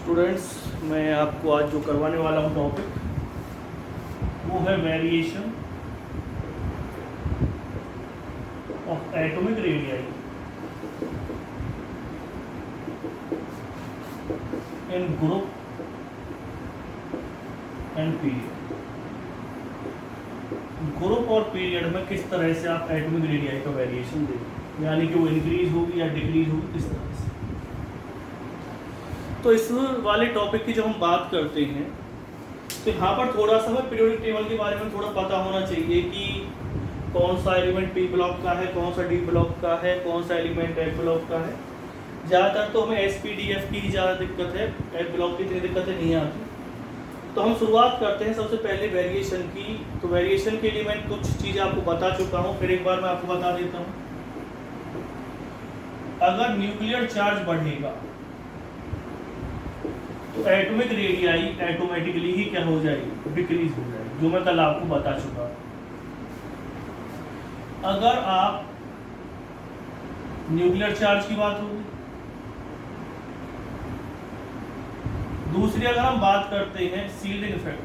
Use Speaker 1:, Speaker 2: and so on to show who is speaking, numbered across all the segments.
Speaker 1: Students, मैं आपको आज जो करवाने वाला हूँ टॉपिक वो है variation of atomic radii in group and period. Group और पीरियड में किस तरह से आप एटॉमिक रेडियाई का वेरिएशन देंगे, यानी कि वो इंक्रीज होगी या डिक्रीज होगी, किस तरह से। तो इस वाले टॉपिक की जब हम बात करते हैं तो यहाँ पर थोड़ा सा हमें पीरियोडिक टेबल के बारे में थोड़ा पता होना चाहिए कि कौन सा एलिमेंट पी ब्लॉक का है, कौन सा डी ब्लॉक का है, कौन सा एलिमेंट एफ ब्लॉक का है। ज़्यादातर तो हमें एस पी डी एफ की ही ज़्यादा दिक्कत है, एफ ब्लॉक की इतनी दिक्कतें नहीं आती। तो हम शुरुआत करते हैं सबसे पहले वेरिएशन की। तो वेरिएशन के लिए मैं कुछ चीज़ आपको बता चुका हूँ, फिर एक बार मैं आपको बता देता हूँ। अगर न्यूक्लियर चार्ज बढ़ेगा तो एटॉमिक रेडियाई ऑटोमेटिकली ही क्या हो जाएगी, डिक्रीज हो जाएगी, जो मैं कल आपको बता चुका। अगर आप न्यूक्लियर चार्ज की बात होगी, दूसरी अगर हम बात करते हैं शील्डिंग इफेक्ट,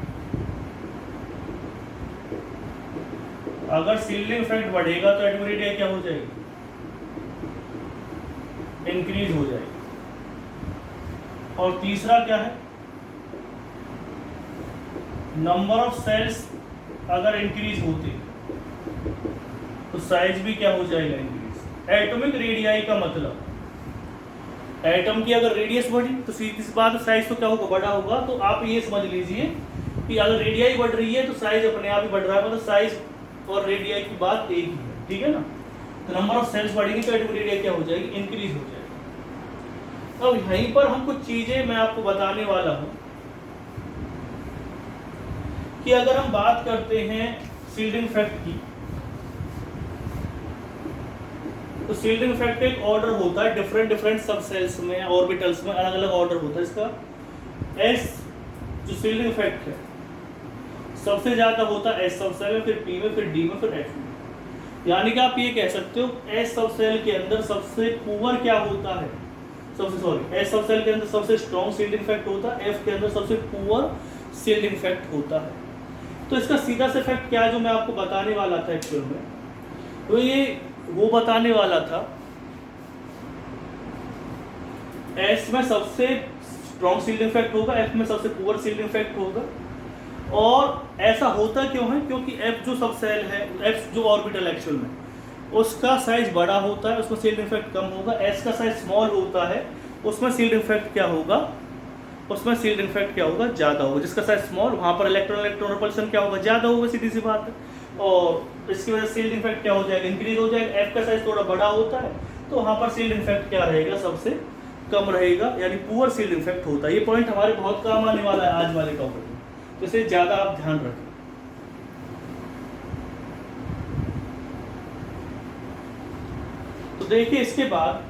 Speaker 1: अगर शील्डिंग इफेक्ट बढ़ेगा तो एटॉमिक रेडियाई क्या हो जाएगी, इंक्रीज हो जाएगी। और तीसरा क्या है, नंबर ऑफ सेल्स अगर इंक्रीज होते तो साइज भी क्या हो जाएगा, इंक्रीज। एटॉमिक रेडियाई का मतलब एटम की अगर रेडियस बढ़ी तो सीधी सी बात साइज तो क्या होगा, बड़ा होगा। तो आप ये समझ लीजिए कि अगर रेडियाई बढ़ रही है तो साइज अपने आप ही बढ़ रहा है, मतलब साइज और रेडियाई की बात एक ही है, ठीक है ना। तो नंबर ऑफ सेल्स बढ़ेगी तो एटॉमिक रेडियाई क्या हो जाएगी, इंक्रीज हो जाएगी। अब यहीं पर हम कुछ चीजें मैं आपको बताने वाला हूं कि अगर हम बात करते हैं शील्डिंग इफेक्ट की, तो शील्डिंग इफेक्ट एक ऑर्डर होता है, डिफरेंट सब सेल्स में, ऑर्बिटल्स में अलग अलग ऑर्डर होता है इसका। एस जो शील्डिंग इफेक्ट है सबसे ज्यादा होता है एस सब सेल में, फिर पी में, फिर डी में, फिर एफ में। यानी कि आप ये कह सकते हो एस सब सेल के अंदर सबसे पुअर क्या होता है, एस सब सेल के अंदर सबसे स्ट्रॉन्ग शील्डिंग इफेक्ट होता है, एफ के अंदर सबसे पुअर शील्डिंग इफेक्ट होता है। तो इसका सीधा सा इफेक्ट क्या है जो मैं आपको बताने वाला था एक्चुअल में, तो ये वो बताने वाला था एस में सबसे स्ट्रॉन्ग शील्डिंग इफेक्ट होगा, एफ में सबसे पुअर शील्डिंग इफेक्ट होगा। और ऐसा होता क्यों है, क्योंकि एफ जो सब सेल है, एफ जो ऑर्बिटल एक्चुअल में उसका साइज बड़ा होता है, उसमें शील्डिंग इफेक्ट कम होगा। एस का साइज स्मॉल होता है, उसमें शील्डिंग इफेक्ट क्या होगा, उसमें शील्डिंग इफेक्ट क्या होगा, ज्यादा होगा। जिसका साइज स्मॉल वहां पर इलेक्ट्रॉन रिपल्शन क्या होगा, ज्यादा होगा, सीधी सी बात है। और इसकी वजह से शील्डिंग इफेक्ट क्या हो जाएगा, इंक्रीज हो जाएगा। एफ का साइज थोड़ा बड़ा होता है तो वहां पर शील्डिंग इफेक्ट क्या रहेगा, सबसे कम रहेगा, यानी पुअर शील्डिंग इफेक्ट होता है। ये पॉइंट हमारे बहुत काम आने वाला है आज वाले टॉपिक में, तो इसे ज्यादा आप ध्यान रखें। तो देखिए इसके बाद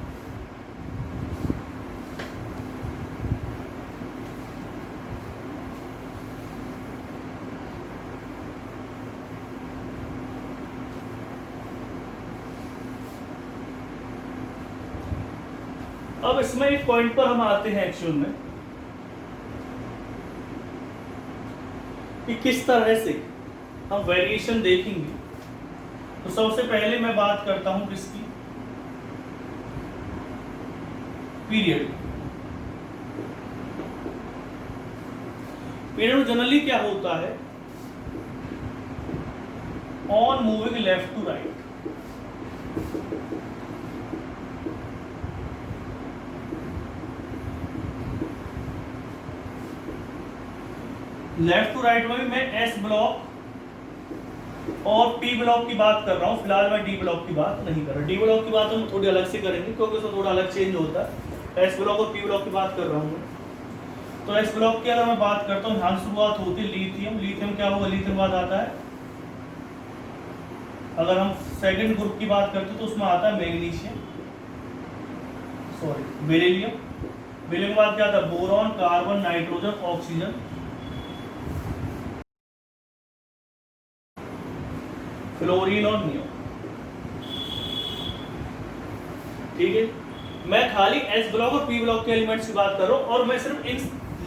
Speaker 1: अब इसमें एक पॉइंट पर हम आते हैं एक्चुअल में कि किस तरह से हम वेरिएशन देखेंगे। तो सबसे पहले मैं बात करता हूं किसकी, पीरियड। पीरियड में जनरली क्या होता है, on moving left to right, left to right में भी मैं एस ब्लॉक और पी ब्लॉक की बात कर रहा हूं, फिलहाल मैं डी ब्लॉक की बात नहीं कर रहा। डी ब्लॉक की बात हम थोड़ी अलग से करेंगे क्योंकि उसमें थोड़ा अलग चेंज होता है। एस ब्लॉक और पी ब्लॉक की बात कर रहा हूं मैं। तो एस ब्लॉक की अगर मैं बात करता हूं, यहां शुरुआत होती है लिथियम। लिथियम क्या होगा, लिथियम बाद आता है, अगर हम सेकंड ग्रुप की बात करते हैं तो उसमें आता है मैग्नीशियम, सॉरी बेरिलियम। बेरिलियम के बाद क्या आता है, boron, carbon, nitrogen, oxygen, fluorine और नियोन, ठीक है। मैं खाली एस ब्लॉक और पी ब्लॉक के एलिमेंट्स की बात कर रहा हूँ, और मैं सिर्फ इन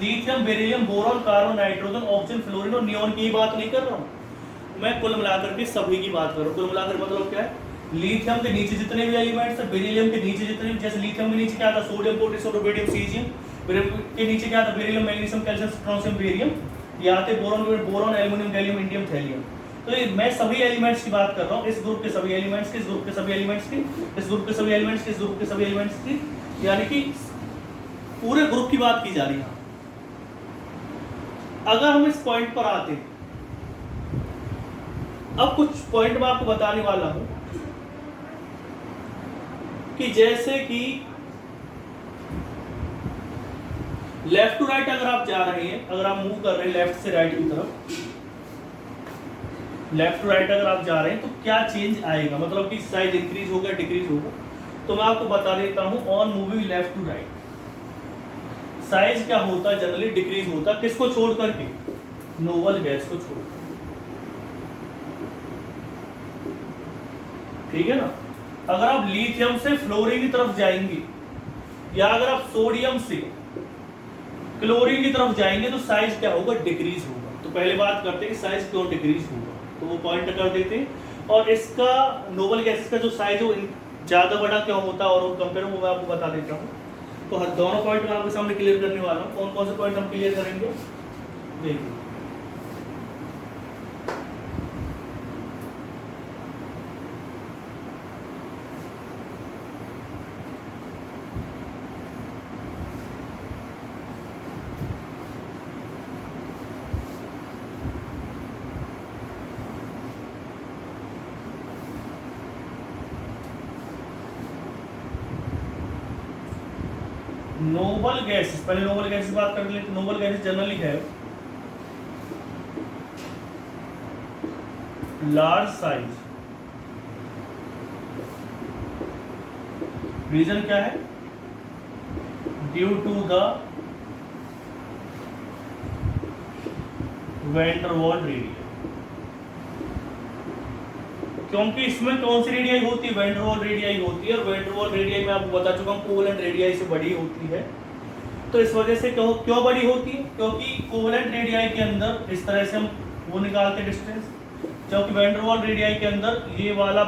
Speaker 1: lithium, beryllium, boron, carbon, nitrogen, oxygen, fluorine और नियोन की बात नहीं कर रहा हूँ। मैं कुल मिलाकर के सभी की बात कर रहा हूँ। कुल मिलाकर मतलब क्या है, लिथियम के नीचे जितने भी एलिमेंट्स है, बेरिलियम के नीचे जितने भी, जैसे लिथियम के नीचे क्या था, सोडियम, पोटेशियम, रुबिडियम, सीजियम, के नीचे क्या था, beryllium, magnesium, calcium, strontium, barium, ये आते boron, aluminium, gallium, indium, thallium. तो ये मैं सभी एलिमेंट्स की बात कर रहा हूँ, इस ग्रुप के सभी एलिमेंट्स की, इस ग्रुप के सभी एलिमेंट्स की, इस ग्रुप के सभी एलिमेंट्स की, इस ग्रुप के सभी एलिमेंट्स की, यानी कि पूरे ग्रुप की बात की जा रही है। अगर हम इस पॉइंट पर आते हैं, अब कुछ पॉइंट मैं आपको बताने वाला हूं कि जैसे कि लेफ्ट टू राइट अगर आप जा रहे हैं, अगर आप मूव कर रहे हैं लेफ्ट से राइट की तरफ, लेफ्ट टू राइट अगर आप जा रहे हैं तो क्या चेंज आएगा, मतलब कि साइज इंक्रीज होगा, डिक्रीज होगा। तो मैं आपको बता देता हूं, on moving left to right size क्या होता है, जनरली डिक्रीज होता है। किसको छोड़ करके, नोबल गैस को छोड़, ठीक है ना। अगर आप लिथियम से फ्लोरीन की तरफ जाएंगे, या अगर आप सोडियम से क्लोरीन की तरफ जाएंगे तो साइज क्या होगा, डिक्रीज होगा। तो पहले बात करते हैं कि साइज क्यों डिक्रीज होगा, तो वो पॉइंट कर देते हैं। और इसका नोबल गैसेस का जो साइज है वो ज्यादा बड़ा क्यों होता है और कंपेयर, वो मैं आपको बता देता हूँ। तो हर दोनों पॉइंट मैं आपके सामने क्लियर करने वाला हूँ। कौन कौन से पॉइंट हम क्लियर करेंगे, देखिए। नोबल गैसेस, पहले नोबल गैसेस बात कर लेते। नोबल गैसेस जनरली है लार्ज साइज। रीजन क्या है, due to the van der वाल रेडियस। क्योंकि इसमें कौन सी रेडियाई होती है, वैन डर वाल रेडियाई होती है। और वैन डर वाल रेडियाई मैं आपको बता चुका हूँ कोवेलेंट रेडियाई से बड़ी होती है। तो इस वजह से क्यों बड़ी होती है, क्योंकि कोवेलेंट रेडियाई के अंदर इस तरह से हम वो निकालते डिस्टेंस, क्योंकि वैन डर वाल रेडियाई के अंदर ये वाला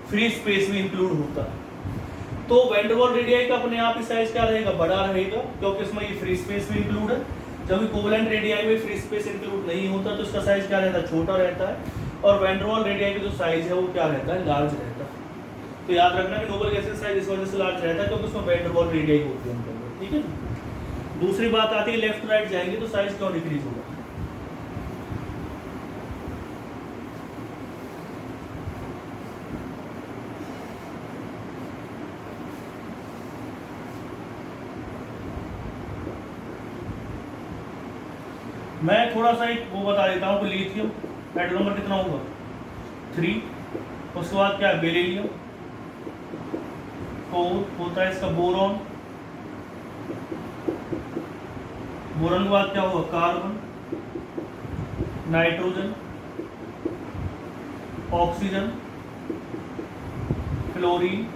Speaker 1: फ्री स्पेस भी इंक्लूड होता है। तो वैन डर वाल रेडियाई का अपने आप ही साइज क्या रहेगा, बड़ा रहेगा, क्योंकि इसमें ये फ्री स्पेस भी इंक्लूड है। जब कोवेलेंट रेडियाई में फ्री स्पेस इंक्लूड नहीं होता तो इसका साइज क्या रहता है, छोटा रहता है। और वैन डर वाल रेडियाई का जो साइज है वो क्या रहता है, लार्ज रहता है। तो याद रखना कि नोबल गैसेस साइज इस वजह से लार्ज रहता है क्योंकि उसमें वैन डर वाल रेडियाई होती है, ठीक है। दूसरी बात आती है लेफ्ट टू राइट जाएंगे तो साइज क्यों डिक्रीज होगा। मैं थोड़ा सा एक वो बता देता हूँ कि लिथियम एटम नंबर कितना होगा, 3। उसके बाद क्या है, बेरिलियम 4 होता है इसका, बोरॉन, बोरॉन के बाद क्या होगा, कार्बन, नाइट्रोजन, ऑक्सीजन, फ्लोरीन,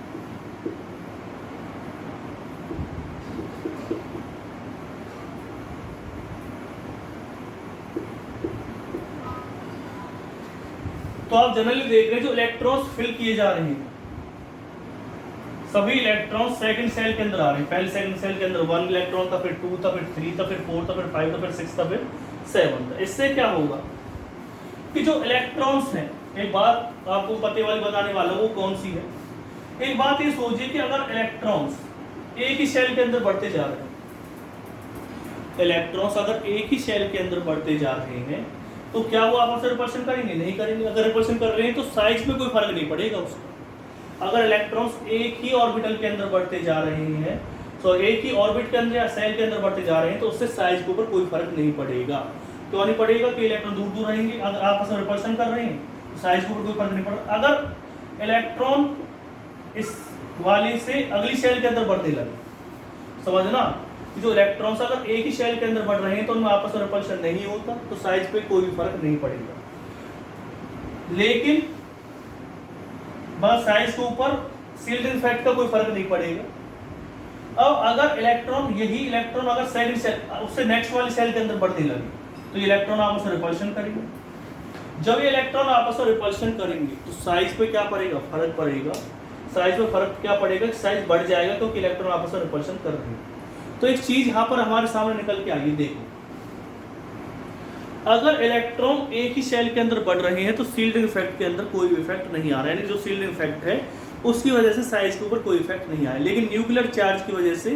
Speaker 1: तो आप जनरली देख रहे हैं जो इलेक्ट्रॉन्स फिल किए जा रहे हैं, सभी इलेक्ट्रॉन सेकंड सेल के अंदर आ रहे हैं। पहले सेकंड सेल के अंदर 1 इलेक्ट्रॉन था, फिर 2 था, फिर 3 था, फिर 4 था, फिर 5 था, फिर 6 था, फिर 7 था। इससे क्या होगा कि जो इलेक्ट्रॉन्स हैं, एक बात आपको पते वाली बताने वाला, वो कौन सी है। एक बात ये सोचिए कि अगर इलेक्ट्रॉन्स एक ही सेल के अंदर बढ़ते जा रहे हैं, इलेक्ट्रॉन्स अगर एक ही सेल के अंदर बढ़ते जा रहे हैं तो क्या वो आपस में रिपल्शन करेंगे, नहीं करेंगे। अगर रिपल्शन कर रहे हैं तो साइज में कोई फर्क नहीं पड़ेगा उसका। अगर इलेक्ट्रॉन्स एक ही ऑर्बिटल के अंदर बढ़ते जा रहे हैं, तो एक ही ऑर्बिट के अंदर या सेल के अंदर बढ़ते जा रहे हैं, तो उससे साइज के ऊपर कोई फर्क नहीं पड़ेगा। क्यों नहीं पड़ेगा कि इलेक्ट्रॉन दूर दूर रहेंगे, अगर आपस में रिपल्शन कर रहे हैं तो साइज के ऊपर कोई फर्क नहीं पड़ेगा। अगर इलेक्ट्रॉन इस वाले से अगली सेल के अंदर बढ़ने लगे, समझना, जो इलेक्ट्रॉन्स अगर एक ही सेल के अंदर बढ़ रहे हैं तो उनमें आपस में रिपल्शन नहीं होता, तो साइज पे कोई भी फर्क नहीं पड़ेगा। लेकिन बस साइज के ऊपर शील्डिंग इफेक्ट का कोई फर्क नहीं पड़ेगा। अब अगर इलेक्ट्रॉन, यही इलेक्ट्रॉन अगर सेल उससे नेक्स्ट वाली सेल के अंदर बढ़ने लगे तो ये इलेक्ट्रॉन आपस में रिपल्शन करेंगे। जब ये इलेक्ट्रॉन आपस में रिपल्शन करेंगे तो साइज पे क्या पड़ेगा, फर्क पड़ेगा। साइज में फर्क क्या पड़ेगा, साइज बढ़ जाएगा क्योंकि इलेक्ट्रॉन आपस में रिपल्शन कर रहे हैं। तो एक चीज यहाँ पर हमारे सामने निकल के आई, देखो अगर इलेक्ट्रॉन एक ही सेल के अंदर बढ़ रहे हैं तो शील्डिंग इफेक्ट के अंदर कोई इफेक्ट नहीं आ रहा है, यानी जो शील्डिंग इफेक्ट है उसकी वजह से साइज के ऊपर कोई इफेक्ट नहीं आया। लेकिन न्यूक्लियर चार्ज की वजह से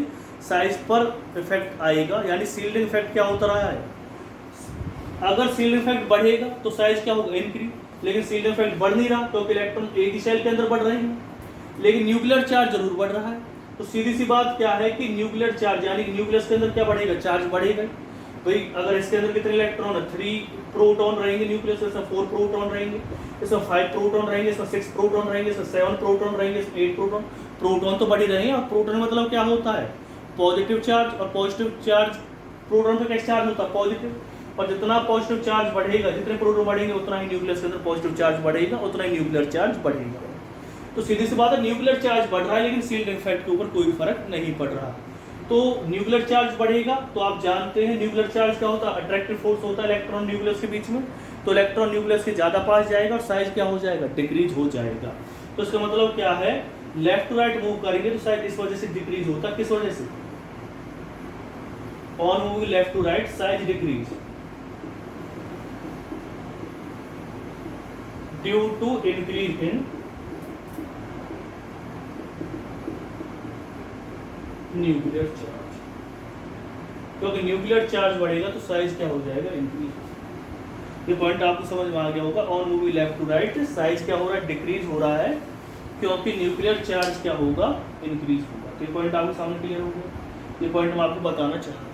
Speaker 1: साइज पर इफेक्ट आएगा, यानी शील्डिंग इफेक्ट क्या होता रहा है, अगर शील्डिंग इफेक्ट बढ़ेगा तो साइज क्या होगा, इंक्रीज। लेकिन शील्डिंग इफेक्ट बढ़ नहीं रहा क्योंकि इलेक्ट्रॉन एक ही सेल के अंदर बढ़ रहे हैं, लेकिन न्यूक्लियर चार्ज जरूर बढ़ रहा है। तो सीधी सी बात क्या है कि न्यूक्लियर चार्ज यानी कि न्यूक्लियस के अंदर क्या बढ़ेगा, चार्ज बढ़ेगा। भाई अगर इसके अंदर कितने इलेक्ट्रॉन है, 3 प्रोटॉन रहेंगे न्यूक्लियस, इसमें 4 प्रोटॉन रहेंगे, इसमें 5 प्रोटॉन रहेंगे, इसमें 6 प्रोटॉन रहेंगे, इसमें 7 प्रोटॉन रहेंगे, इसमें 8 प्रोटॉन। प्रोटॉन तो बढ़ ही रहे हैं। और प्रोटॉन मतलब क्या होता है, पॉजिटिव चार्ज, और पॉजिटिव चार्ज प्रोटॉन पे कैसे चार्ज होता है, पॉजिटिव। और जितना पॉजिटिव चार्ज बढ़ेगा, जितने प्रोटॉन बढ़ेंगे उतना ही न्यूक्लियस के अंदर पॉजिटिव चार्ज बढ़ेगा, उतना ही न्यूक्लियर चार्ज बढ़ेगा। तो सीधी सी बात है, न्यूक्लियर चार्ज बढ़ रहा है लेकिन शील्डिंग इफेक्ट के ऊपर कोई फर्क नहीं पड़ रहा। तो न्यूक्लियर चार्ज बढ़ेगा तो आप जानते हैं न्यूक्लियर चार्ज क्या होता है, अट्रैक्टिव फोर्स होता है इलेक्ट्रॉन न्यूक्लियस के बीच में। तो इलेक्ट्रॉन न्यूक्लियस के ज़्यादा पास जाएगा और साइज क्या हो जाएगा, डिक्रीज हो जाएगा। तो इसका मतलब क्या है, लेफ्ट टू राइट मूव करेंगे तो साइज इस वजह से डिक्रीज होता है। किस वजह से, on moving left to right size decrease due to increase in nuclear charge. क्योंकि न्यूक्लियर चार्ज बढ़ेगा तो साइज क्या हो जाएगा, इंक्रीज। ये पॉइंट आपको समझ में आ गया होगा। On moving left to right size क्या हो रहा है, डिक्रीज हो रहा है, क्योंकि न्यूक्लियर चार्ज क्या होगा, इंक्रीज होगा। तो ये पॉइंट आपके सामने क्लियर हो गया। ये पॉइंट मैं आपको बताना चाह रहा हूँ,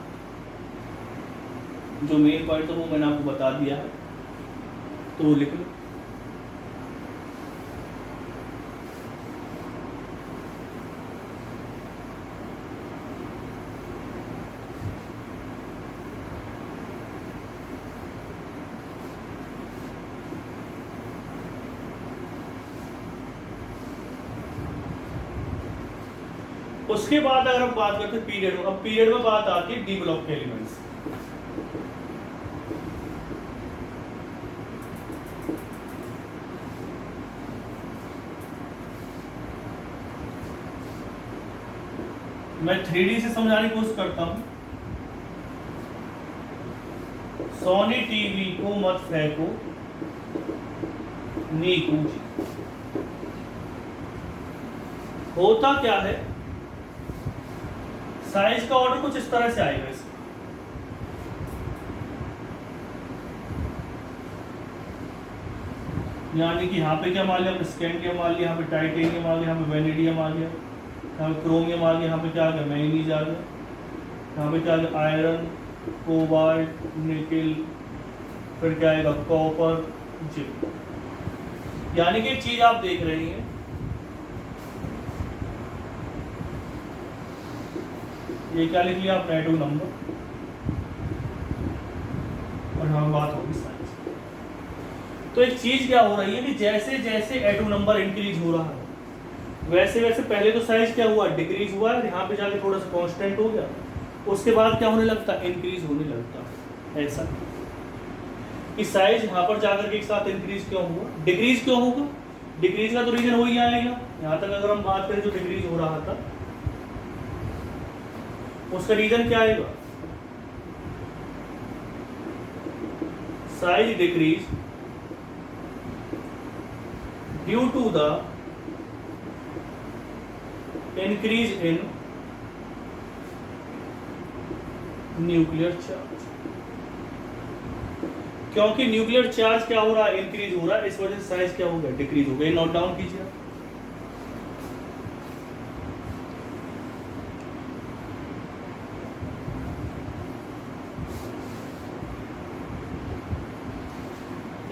Speaker 1: जो मेन पॉइंट था वो मैंने आपको बता दिया है, तो वो लिख लो। उसके बाद अगर हम बात करते हैं पीरियड में, अब पीरियड में बात आती है डी ब्लॉक के एलिमेंट्स। मैं 3D से समझाने की कोशिश करता हूं। सोनी टीवी को मत फेंको नीकू जी। होता क्या है, साइज का ऑर्डर कुछ इस तरह से आएगा इसमें। यानी कि यहाँ पे क्या मान लिया, स्कैंडियम मान लिया, यहाँ पे टाइटेनियम आ गया, यहाँ पे वेनेडियम आ गया, यहाँ पे क्रोमियम आ गया, यहाँ पे क्या आ गया, मैंगनीज आ गया, यहाँ पे क्या आ गया, आयरन, कोबाल्ट, निकेल, फिर क्या आएगा, कॉपर, जिंक। यानी कि एक चीज आप देख रही हैं, ये क्या लिख लिया आपने, एटॉम नंबर, और यहाँ बात होगी साइज। तो एक चीज क्या हो रही है कि जैसे जैसे एटॉम नंबर इंक्रीज हो रहा है वैसे वैसे पहले तो साइज क्या हुआ, डिक्रीज हुआ है, यहाँ पे जाके थोड़ा सा कांस्टेंट हो गया, उसके बाद क्या होने लगता है, इंक्रीज होने लगता है। ऐसा कि साइज यहाँ पर जाकर के एक साथ इंक्रीज क्यों हुआ, डिक्रीज क्यों होगा, डिक्रीज का तो रीजन हो ही आएगा। यहाँ तक अगर हम बात करें जो डिक्रीज हो रहा था उसका रीजन क्या आएगा, size decrease due to the increase in nuclear charge. क्योंकि न्यूक्लियर चार्ज क्या हो रहा है, इंक्रीज हो रहा है, इस वजह से साइज क्या हो गया, डिक्रीज हो गया। नोट डाउन कीजिए।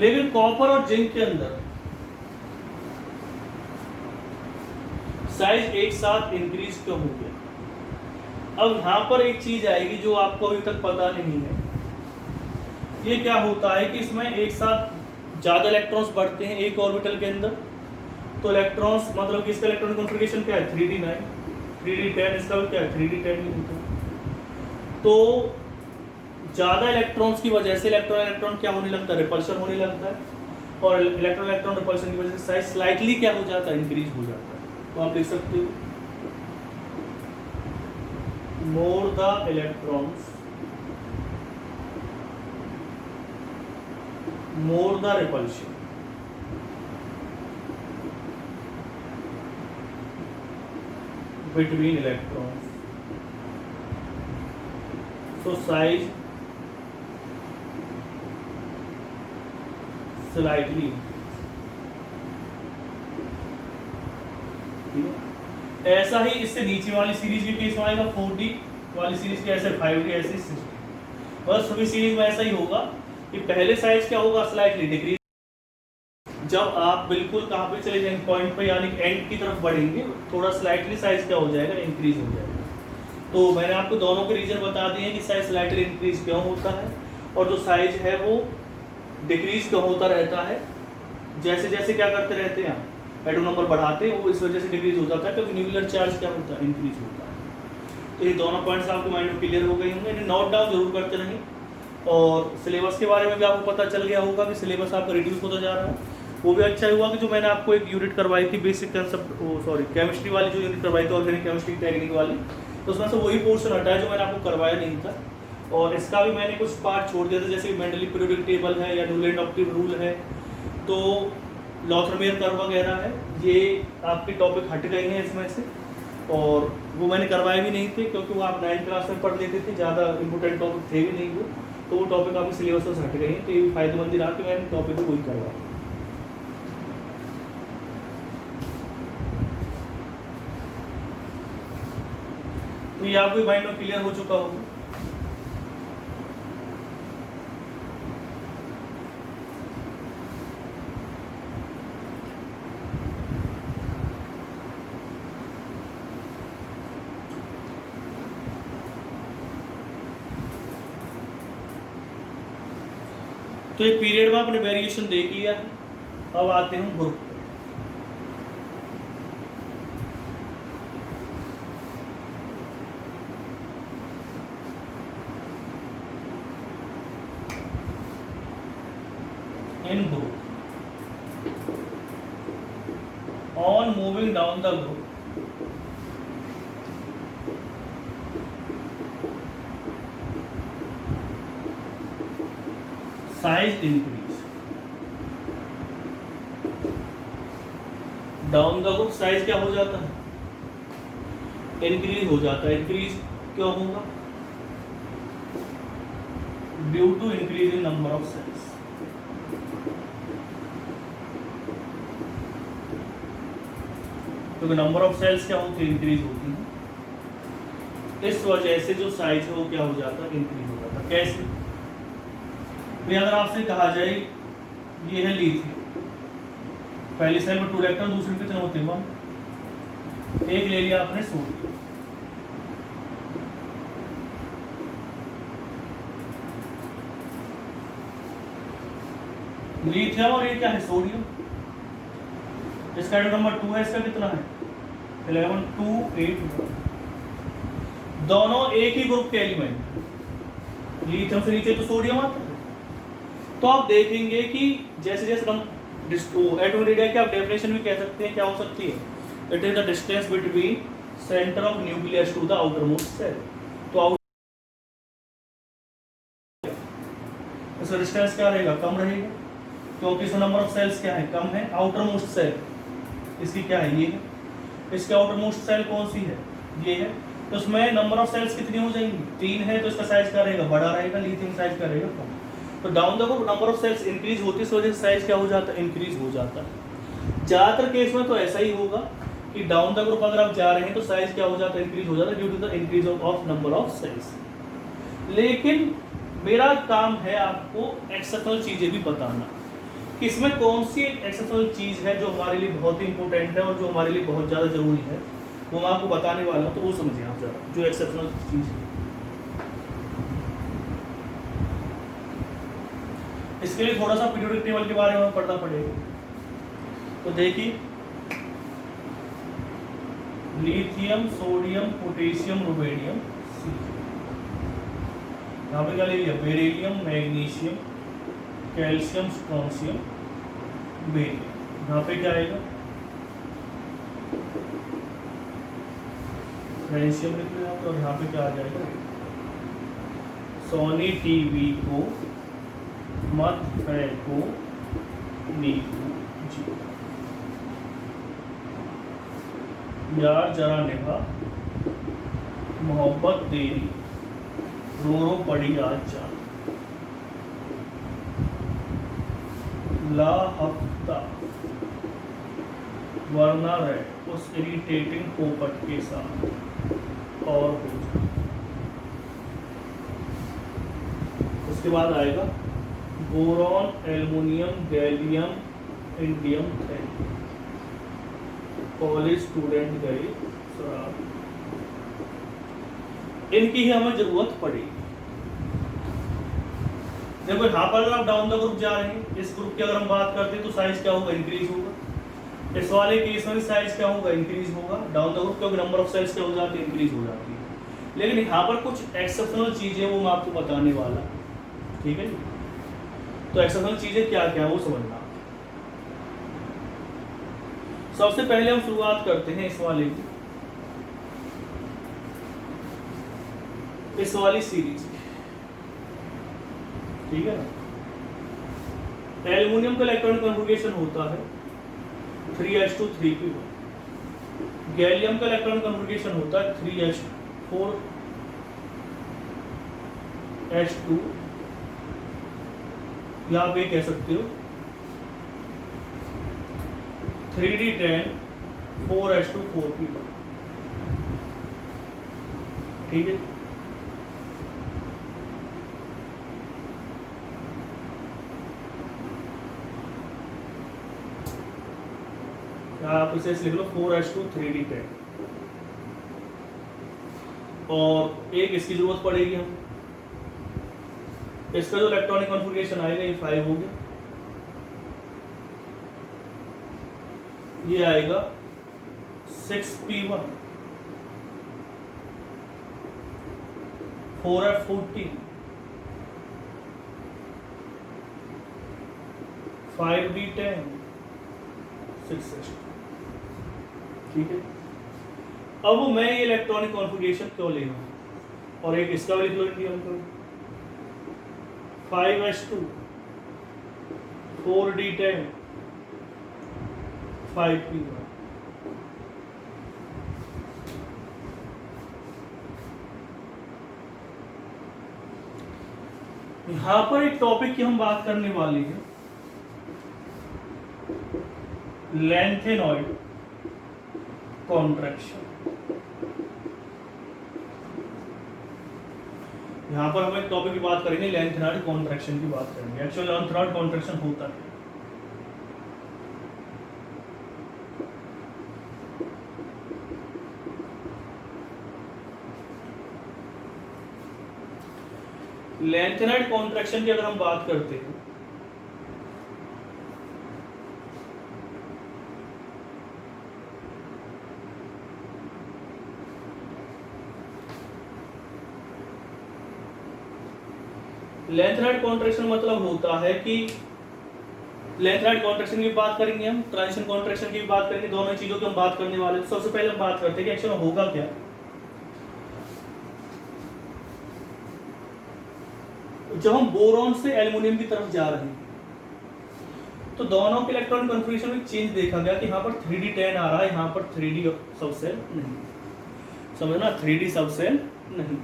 Speaker 1: लेकिन कॉपर और जिंक के अंदर साइज एक साथ इंक्रीज क्यों हो गया। अब यहां पर एक चीज आएगी जो आपको अभी तक पता नहीं है। ये क्या होता है कि इसमें एक साथ ज्यादा इलेक्ट्रॉन्स बढ़ते हैं एक ऑर्बिटल के अंदर, तो इलेक्ट्रॉन्स मतलब कि इसका इलेक्ट्रॉनिक कॉन्फ़िगरेशन क्या है 3d9, 3d10, इसका भी क्या है 3d10 ही होता है। तो ज़्यादा इलेक्ट्रॉन्स की वजह से इलेक्ट्रॉन इलेक्ट्रॉन क्या होने लगता है, रिपल्शन होने लगता है, और इलेक्ट्रॉन इलेक्ट्रॉन रिपल्शन की वजह से साइज स्लाइटली क्या हो जाता है, इंक्रीज हो जाता है। तो आप लिख सकते हो more the electrons more the repulsion, between electrons, so size slightly, ठीक है। ऐसा ही इससे नीचे वाली सीरीज के केस में आएगा, 4D वाली सीरीज के ऐसे 5D ऐसे 6D, बस सभी सीरीज में ऐसा ही होगा कि पहले साइज क्या होगा स्लाइटली डिक्रीज, जब आप बिल्कुल कहाँ पे चले जाएंगे पॉइंट पे यानी एंड की तरफ बढ़ेंगे थोड़ा स्लाइटली साइज क्या हो जाएगा, इंक्रीज हो जाएगा। तो मैंने आपको दोनों के रीजन बता दिए हैं कि साइज स्लाइटली इंक्रीज क्यों होता है, और जो साइज है वो डिक्रीज क्यों होता रहता है, जैसे जैसे क्या करते रहते हैं एटम नंबर बढ़ाते हैं वो इस वजह से डिक्रीज हो जाता है, क्योंकि न्यूक्लियर चार्ज क्या होता है, इंक्रीज होता है। तो ये दोनों पॉइंट्स आपके माइंड में क्लियर हो गए होंगे, इन्हें नोट डाउन जरूर करते रहें। और सिलेबस के बारे में भी आपको पता चल गया होगा कि सिलेबस आपका रिड्यूस होता जा रहा है, वो भी अच्छा हुआ कि जो मैंने आपको एक यूनिट करवाई थी बेसिक कंसेप्ट केमिस्ट्री वाली जो यूनिट करवाई थी ऑर्गेनिक केमिस्ट्री टेक्निक वाली, तो उसमें से वही पोर्शन हटा है जो मैंने आपको करवाया नहीं था, और इसका भी मैंने कुछ पार्ट छोड़ दिया था, जैसे मेंडली पीरियोडिक टेबल है या न्यूलैंड ऑप्टिव रूल है, तो लॉथरमेयर कर्व वगैरह है, ये आपके टॉपिक हट गए हैं इसमें से, और वो मैंने करवाए भी नहीं थे क्योंकि वो आप 9th क्लास में पढ़ लेते थे, ज़्यादा इंपॉर्टेंट टॉपिक थे भी नहीं वो, तो वो टॉपिक आपके सिलेबस से हट गए हैं, तो ये भी फायदेमंद रहा कि मैंने टॉपिक को वही करवाया। तो ये आपको माइंड में क्लियर हो चुका होगा। तो एक पीरियड में आपने वेरिएशन देख लिया है, अब आते हैं group. In group, on moving down the group, size increase, down the group size क्या हो जाता है, इंक्रीज हो जाता है। इंक्रीज क्यों होगा, due to increase in number of shells. क्योंकि नंबर ऑफ सेल्स क्या होती है, इंक्रीज होती है, इस वजह से जो साइज है वो क्या हो जाता है, इंक्रीज हो जाता है। कैसे, तो अगर आपसे कहा जाए ये है लिथियम, पहली सेल में 2 इलेक्ट्रॉन, दूसरे में कितने होते हैं 1, एक ले लिया आपने सोडियम, लिथियम और ये क्या है सोडियम, इसका एटम नंबर 2 है, इसका कितना है 11, 2, 8, दोनों एक ही ग्रुप के एलिमेंट, लिथियम से नीचे तो सोडियम आता है। तो आप देखेंगे कि जैसे जैसे हम एटॉमिक रेडियस की आप डेफिनेशन भी कह सकते हैं, क्या हो सकती है, it is the distance between centre of nucleus to the outer most shell. तो इसका डिस्टेंस क्या रहेगा, कम रहेगा, क्योंकि इसका नंबर ऑफ सेल्स क्या है, कम है। आउटर मोस्ट सेल इसकी क्या है, ये है, इसके आउटर मोस्ट सेल कौन सी है, ये है, तो उसमें नंबर ऑफ सेल्स कितनी हो जाएंगी, 3 है, तो इसका साइज क्या रहेगा, बड़ा रहेगा, लिथियम साइज क्या रहेगा, कम। तो down the group number of shells increase होती है, इस वजह से साइज क्या हो जाता है, इंक्रीज हो जाता है। ज़्यादातर केस में तो ऐसा ही होगा कि डाउन द ग्रुप अगर आप जा रहे हैं तो साइज क्या हो जाता है, इंक्रीज हो जाता है, due to the increase of number of shells. लेकिन मेरा काम है आपको एक्सेप्शनल चीज़ें भी बताना कि इसमें कौन सी एक एक्सेप्शनल चीज़ है जो हमारे लिए बहुत ही इंपॉर्टेंट है और जो हमारे लिए बहुत ज़्यादा जरूरी है, वो मैं आपको बताने वाला हूँ, तो वो समझिए आप ज़रा, जो एक्सेप्शनल चीज़ है। इसके लिए थोड़ा सा पीरियोडिक टेबल के बारे में पढ़ना पड़ेगा। तो देखिए लिथियम, सोडियम, पोटेशियम, रुबेडियम, सी। यहाँ पे क्या ले लिया, beryllium, magnesium, calcium, strontium, barium. यहाँ पे क्या आएगा, फ्रेंशियम लिख लिया। और यहाँ पे क्या आ जाएगा, सोनी टीवी को मत फेंको नींबू जी, यार जरा निभा मोहब्बत तेरी, रो रो पड़ी आज जान, ला हफ्ता वरना रहे उस इरिटेटिंग पोपट के साथ और हो जा। उसके बाद आएगा boron, aluminium, gallium, indium, thallium. College student गए शराब, इनकी ही हमें जरूरत पड़ेगी। देखो यहाँ पर अगर आप डाउन द ग्रुप जा रहे हैं, इस ग्रुप की अगर हम बात करते हैं तो साइज क्या होगा, इंक्रीज होगा। इस वाले केस में साइज क्या होगा, इंक्रीज होगा। डाउन द ग्रुप क्योंकि नंबर ऑफ सेल्स क्या हो जाती है, इंक्रीज हो जाती है। लेकिन यहाँ पर कुछ एक्सेप्शनल चीजें वो मैं आपको बताने वाला, ठीक है। तो एक्सेप्शनल चीजें क्या क्या है वो समझना। सबसे पहले हम शुरुआत करते हैं इस वाले की, इस वाली सीरीज, ठीक है ना। एल्युमिनियम का इलेक्ट्रॉनिक कॉन्फ़िगरेशन होता है 3s2 3p1। गैलियम का इलेक्ट्रॉनिक कॉन्फ़िगरेशन होता है 3s4 s2, या आप ये कह सकते हो 3d10 4s2 4p1, ठीक है। आप इसे लिख लो 4s2 3d10। और एक इसकी जरूरत पड़ेगी हम, इसका जो इलेक्ट्रॉनिक कॉन्फ़िगरेशन आएगा ये 5 हो गया, ये आएगा 6p1 4f14 5d10 6s2, ठीक है। अब मैं ये इलेक्ट्रॉनिक कॉन्फ़िगरेशन क्यों ले रहा हूं, और एक इसका भी लिख लो इंडियम का 5s2 4d10 5p1। यहां पर एक टॉपिक की हम बात करने वाले हैं, लैंथेनॉइड कॉन्ट्रैक्शन। यहां पर हम एक टॉपिक की बात करेंगे, लैंथेनॉइड कॉन्ट्रैक्शन की बात करेंगे। एक्चुअली लैंथेनॉइड कॉन्ट्रैक्शन होता है, लैंथेनॉइड कॉन्ट्रैक्शन की अगर हम बात करते हैं लैंथेनॉइड कॉन्ट्रैक्शन मतलब होता है कि लैंथेनॉइड कॉन्ट्रैक्शन की बात करेंगे हम, ट्रांजिशन कॉन्ट्रैक्शन की भी बात करेंगे, दोनों चीजों की हम बात करने वाले हैं। सबसे पहले हम बात करते हैं कि एक्चुअली होगा क्या। जब हम बोरॉन से एल्युमिनियम की तरफ जा रहे हैं तो दोनों के इलेक्ट्रॉनिक कॉन्फ़िगरेशन में चेंज देखा गया कि यहाँ पर 3d10 आ रहा है, यहाँ पर 3d सबसेल नहीं, समझना 3d सबसेल नहीं।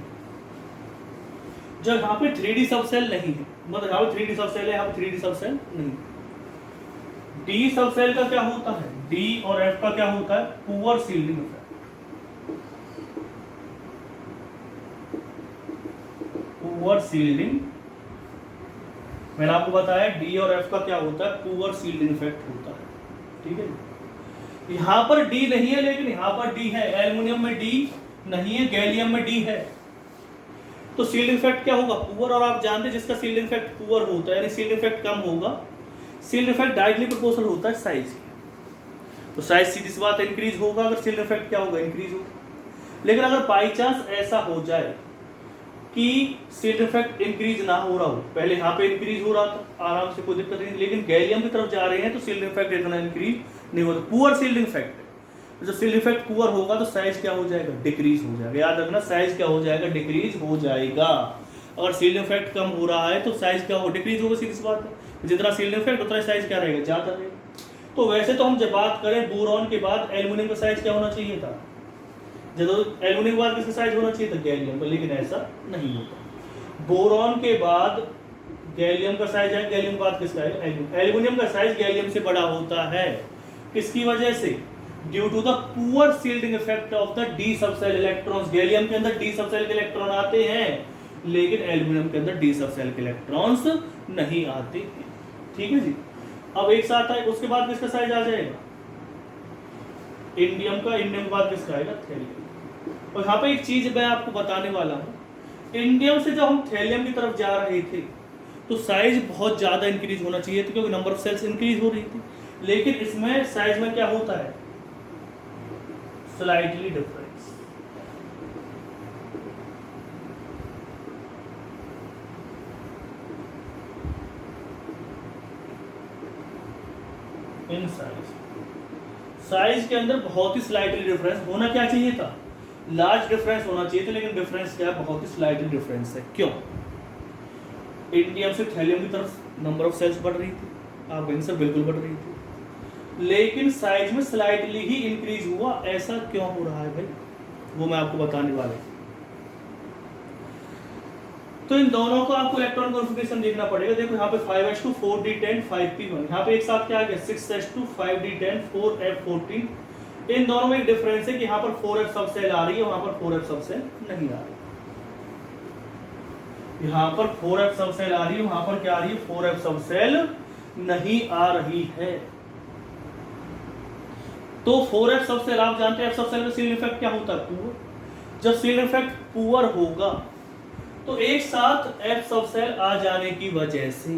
Speaker 1: जब यहाँ पे 3d सबसेल नहीं है, मतलब यहाँ पे 3d सबसेल है, यहाँ पे 3d सबसेल नहीं। d सबसेल का क्या होता है, d और f का क्या होता है, poor shielding effect. Poor shielding, मैंने आपको बताया d और f का क्या होता है, पुअर सील्डिंग इफेक्ट होता है, ठीक है। यहाँ पर d नहीं है, लेकिन यहाँ पर d है। एल्युमिनियम में d नहीं है, गैलियम में d है, तो सील्डिंग इफेक्ट क्या होगा, पुअर। और आप जानते हैं जिसका सील्डिंग इफेक्ट पुअर होता है, यानी सील्डिंग इफेक्ट कम होगा, सील्डिंग इफेक्ट डायरेक्टली प्रोपोर्शनल होता है साइज। तो साइज सीधी सी बात इंक्रीज होगा, अगर शिल्डिंग इफेक्ट क्या होगा, इंक्रीज होगा। लेकिन अगर बाई चांस ऐसा हो जाए कि शिल्डिंग इफेक्ट इंक्रीज ना हो रहा हो, पहले यहाँ पे इंक्रीज हो रहा था आराम से, कोई दिक्कत नहीं, लेकिन गैलियम की तरफ जा रहे हैं तो शिल्डिंग इफेक्ट इतना इंक्रीज नहीं होता, पुअर शिल्डिंग इफेक्ट है। जब शिल्डिंग इफेक्ट पुअर होगा तो साइज क्या हो जाएगा, डिक्रीज हो जाएगा। याद रखना, साइज क्या हो जाएगा, डिक्रीज हो जाएगा। अगर शिल्डिंग इफेक्ट कम हो रहा है तो साइज क्या हो, डिक्रीज होगा, सीधी सी बात है। जितना शिल्डिंग इफेक्ट उतना साइज क्या रहेगा, ज्यादा रहेगा। तो वैसे तो हम जब बात करें बोरॉन के बाद एल्युमिनियम का साइज क्या होना चाहिए था, जब एल्युमिनियम के बाद किसका साइज होना चाहिए था, गैलियम का, लेकिन ऐसा नहीं होता। बोरॉन के बाद गैलियम का साइज है, गैलियम के बाद किसका है, एल्युमिनियम का साइज गैलियम से बड़ा होता है। किसकी वजह से, due to the poor shielding effect of the d subshell electrons. Gallium के अंदर डी सबसेल के इलेक्ट्रॉन आते हैं, लेकिन एल्युमिनियम के अंदर डी सबसेल के इलेक्ट्रॉन्स नहीं आते हैं। ठीक है जी। अब एक साथ है, उसके बाद किसका साइज आ जाएगा, इंडियम का। इंडियम के बाद किसका आएगा, थैलियम। और यहाँ पे एक चीज मैं आपको बताने वाला हूँ, इंडियम से जब हम थैलियम की तरफ जा रहे थे तो साइज बहुत ज्यादा इंक्रीज होना चाहिए था, क्योंकि नंबर ऑफ सेल्स इंक्रीज हो रही थी। लेकिन इसमें साइज में क्या होता है, स्लाइटली डिफरेंस। इन साइज के अंदर बहुत ही स्लाइटली डिफरेंस होना क्या चाहिए था, लार्ज डिफरेंस होना चाहिए था, लेकिन डिफरेंस क्या है, बहुत ही स्लाइटली डिफरेंस है। क्यों, इंडियम से थैलियम की तरफ नंबर ऑफ सेल्स बढ़ रही थी, आर्गन से बिल्कुल बढ़ रही थी, लेकिन साइज में स्लाइटली ही इंक्रीज हुआ। ऐसा क्यों हो रहा है भाई, वो मैं आपको बताने वाला हूं। तो इन दोनों को आपको इलेक्ट्रॉन कॉन्फ़िगरेशन देखना पड़ेगा। देखो यहाँ पे 5s2 4d10 5p1, यहाँ पे एक साथ क्या आ गया 6s2 5d10 4f14। इन दोनों में एक डिफरेंस है कि यहाँ पर 4f सब सेल आ रही है, वहां पर 4f सब सेल नहीं आ रही। यहाँ पर 4f सब सेल आ रही है, वहां पर क्या आ रही है, 4f सब सेल नहीं आ रही है। तो 4f सब सेल आप जानते हैं, f सब सेल का शील्डिंग इफेक्ट क्या होता है, पुअर। जब शील्डिंग इफेक्ट पुअर होगा तो एक साथ f सब सेल आ जाने की वजह से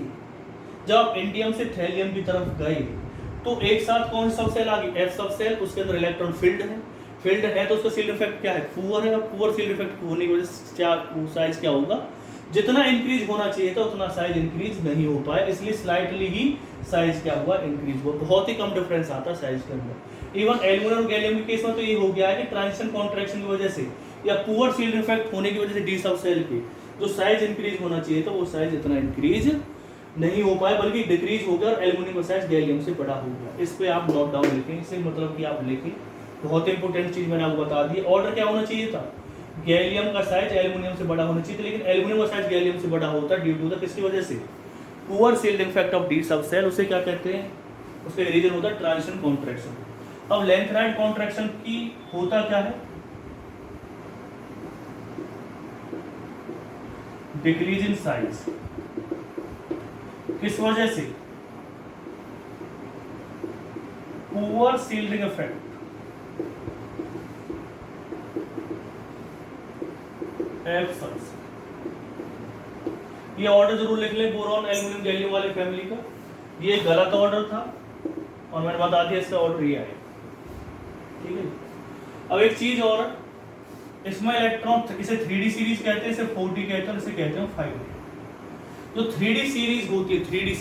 Speaker 1: जब इंडियम से थैलियम की तरफ गए तो एक साथ कौन सब सेल आ गई, f सब सेल। उसके अंदर इलेक्ट्रॉन फील्ड है तो उसका शील्डिंग इफेक्ट क्या है, पुअर है। पुअर शील्डिंग इफेक्ट होने की वजह से क्या साइज क्या होगा, जितना इंक्रीज होना चाहिए था उतना साइज इंक्रीज नहीं हो पाया, इसलिए स्लाइटली ही साइज क्या हुआ, इंक्रीज हुआ। बहुत ही कम डिफरेंस आता है साइज के अंदर। इवन एल्युमिनियम और गैलियम के केस में तो ये हो गया है कि ट्रांजिशन कॉन्ट्रैक्शन की वजह से या पुअर शील्डिंग इफेक्ट होने की वजह से डी सब सेल के जो साइज इंक्रीज होना चाहिए था वो साइज इतना इंक्रीज नहीं हो पाया, बल्कि डिक्रीज हो गया और एल्युमिनियम का साइज गैलियम से बड़ा हो गया। इस पे आप नोट डाउन लिखें, इससे मतलब कि आप लिखें, बहुत इंपॉर्टेंट चीज मैंने आपको बता दी। ऑर्डर क्या होना चाहिए था, गैलियम का साइज एल्युमिनियम से बड़ा होना चाहिए था, लेकिन एल्युमिनियम का साइज गैलियम से बड़ा होता है ड्यू टू द किसकी वजह से, poor shielding effect of D सब सेल। उसे क्या कहते हैं, उसका रीजन होता है ट्रांजिशन कॉन्ट्रैक्शन। अब लेंथेनाइड कॉन्ट्रैक्शन की होता क्या है, डिक्रीज इन साइज। किस वजह से, poor shielding effect F subshell. ये ऑर्डर जरूर लिख लें, बोरॉन एल्युमिनियम गैलियम वाले फैमिली का। ये गलत ऑर्डर था और मैंने बता दिया इसका ऑर्डर ये आएगा। ठीक है। अब एक चीज और, इसमें इलेक्ट्रॉन, इसे 3D सीरीज कहते हैं, इसे 4D कहते हैं, इसे कहते हैं 5D। जो 3D सीरीज होती है, 3D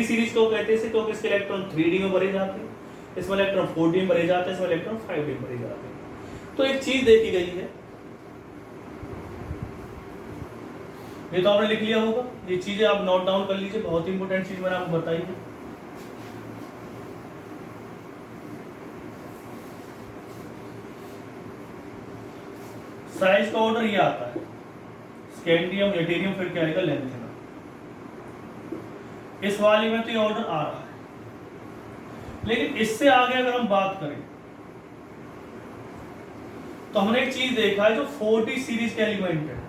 Speaker 1: सीरीज क्यों कहते हैं इसे, क्योंकि इसके इलेक्ट्रॉन 3D में भरे जाते हैं, इसमें इलेक्ट्रॉन 4D में भरे जाते हैं, इसमें इलेक्ट्रॉन 5D में भरे जाते हैं। तो एक चीज देखी गई है, ये तो आपने लिख लिया होगा, ये चीजें आप नोट डाउन कर लीजिए, बहुत इंपॉर्टेंट चीज मैंने आपको बताई है। साइज का ऑर्डर ये आता है, स्कैंडियम, एटेरियम, फिर क्या आएगा, लेंथेनम। इस वाले में तो ये ऑर्डर आ रहा है, लेकिन इससे आगे अगर हम बात करें तो हमने एक चीज देखा है, जो 4D सीरीज के एलिमेंट है,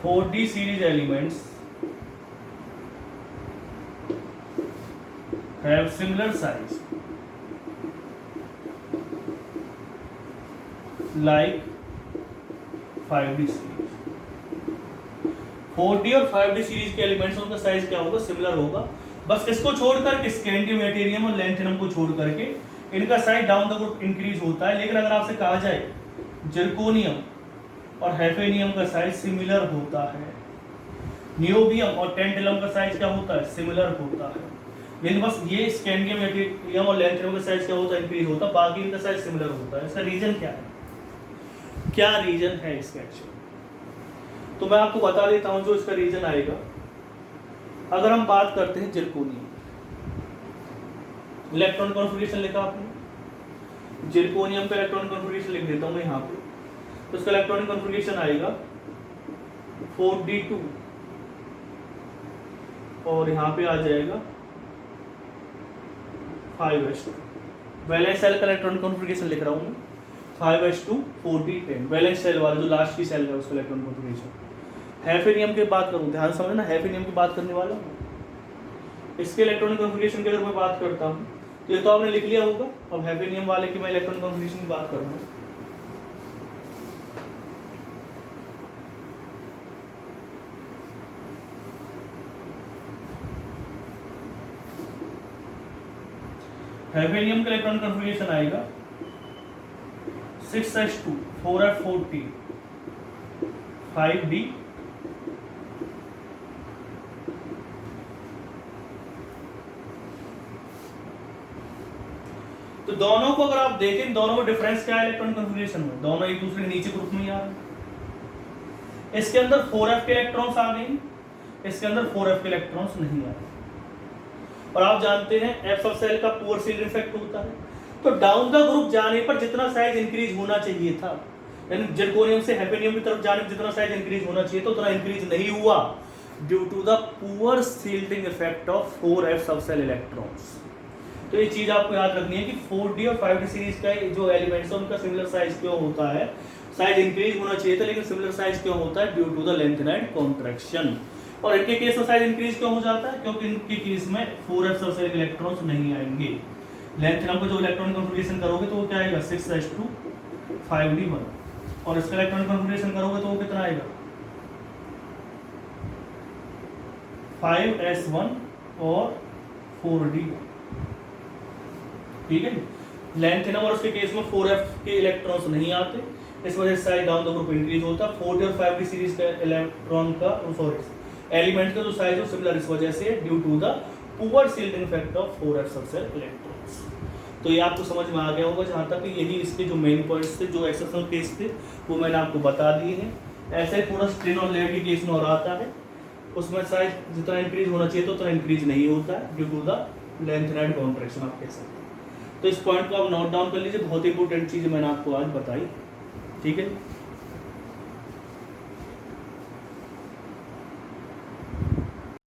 Speaker 1: (4D series elements have similar size like 5D series. 4D और 5D सीरीज के एलिमेंट्स उनका साइज क्या होगा, सिमिलर होगा। बस इसको छोड़कर स्कैंडियम, यूटेरियम और लैंथेनम को छोड़ करके इनका size down the group increase होता है। लेकिन अगर आपसे कहा जाए जिरकोनियम और हैफेनियम का साइज सिमिलर होता है, नियोबियम और टेंटेलम का साइज क्या होता है, सिमिलर होता है, लेकिन बस ये स्कैंडियम, यूटेरियम और लैंथेनम का साइज क्या होता है, इंक्रीज होता है, बाकी इनका साइज सिमिलर होता है। इसका रीजन क्या है, क्या रीजन है इसका एक्चुअली, तो मैं आपको बता देता हूं जो इसका रीजन आएगा। अगर हम बात करते हैं जिरकोनियम, इलेक्ट्रॉन कॉन्फ़िगरेशन लिखा आपने, जिरकोनियम का इलेक्ट्रॉन कॉन्फ़िगरेशन लिख देता हूं मैं यहाँ पे। तो इसका इलेक्ट्रॉनिक कॉन्फ़िगरेशन आएगा 4d2 और यहाँ पे आ जाएगा 5s2। वैलेंस सेल का इलेक्ट्रॉनिक कॉन्फ़िगरेशन लिख रहा हूँ मैं, 5s2 4d10, वैलेंस सेल वाला जो लास्ट की सेल है उसका इलेक्ट्रॉनिक कॉन्फ़िगरेशन। हैफेनियम की बात करूँ, ध्यान समझना, हैफेनियम की बात करने वाला हूँ। इसके इलेक्ट्रॉनिक कॉन्फ़िगरेशन की अगर मैं बात करता हूँ तो ये तो आपने लिख लिया होगा। अब हैफेनियम वाले की मैं इलेक्ट्रॉनिक कॉन्फ़िगरेशन की बात कर रहा हूँ। हैफेनियम का इलेक्ट्रॉनिक कॉन्फ़िगरेशन आएगा 6s2 4f14 5d तो दोनों को अगर आप देखें, दोनों में डिफरेंस क्या है इलेक्ट्रॉनिक कॉन्फ़िगरेशन में, दोनों एक दूसरे के नीचे ग्रुप में ही आ रहे हैं। इसके अंदर 4f के इलेक्ट्रॉन्स आ गए, इसके अंदर 4f के इलेक्ट्रॉन्स नहीं आ रहे। और आप जानते हैं f सब सेल का पुअर सील्ड इफेक्ट होता है, तो डाउन द ग्रुप जाने पर जितना साइज इंक्रीज होना चाहिए था, यानी जिरकोनियम से हैफेनियम की तरफ जाने पर जितना साइज इंक्रीज होना चाहिए तो उतना इंक्रीज नहीं हुआ, due to the poor shielding effect of 4f सब सेल इलेक्ट्रॉन्स। तो ये चीज आपको याद रखनी है कि 4D और 5D सीरीज का जो एलिमेंट्स है उनका सिमिलर साइज क्यों होता है, साइज इंक्रीज होना चाहिए था लेकिन सिमिलर साइज क्यों होता है, due to the lanthanide contraction. और इनके केस में साइज इंक्रीज क्यों हो जाता है, क्योंकि इनके केस में 4f सब सेल इलेक्ट्रॉन्स नहीं आएंगे। लैंथेनम को जो इलेक्ट्रॉनिक कॉन्फ़िगरेशन करोगे तो वो क्या आएगा, 6s2 5d1, और इसका इलेक्ट्रॉनिक कॉन्फ़िगरेशन करोगे तो वो कितना आएगा, 5s1 और 4d1। ठीक है, लैंथेनम और उसके केस में 4f के इलेक्ट्रॉन्स नहीं आते, इस वजह से size down the group increase होता है। 4D और 5D सीरीज का इलेक्ट्रॉन का एलिमेंट का जो साइज है सिमिलर इस वजह से, due to the poor shielding effect of 4f सब सेल इलेक्ट्रॉन्स। तो ये आपको समझ में आ गया होगा, जहाँ तक यही इसके जो मेन पॉइंट्स थे, जो एक्सेप्शनल केस थे वो मैंने आपको बता दिए हैं। ऐसे ही थोड़ा स्ट्रेन और लेड के केस में और आता है, उसमें साइज जितना इंक्रीज होना चाहिए तो उतना इंक्रीज नहीं होता है, due to the lanthanide contraction आप कह सकते हैं। तो इस पॉइंट को आप नोट डाउन कर लीजिए, बहुत इंपॉर्टेंट चीज़ मैंने आपको आज बताई। ठीक है।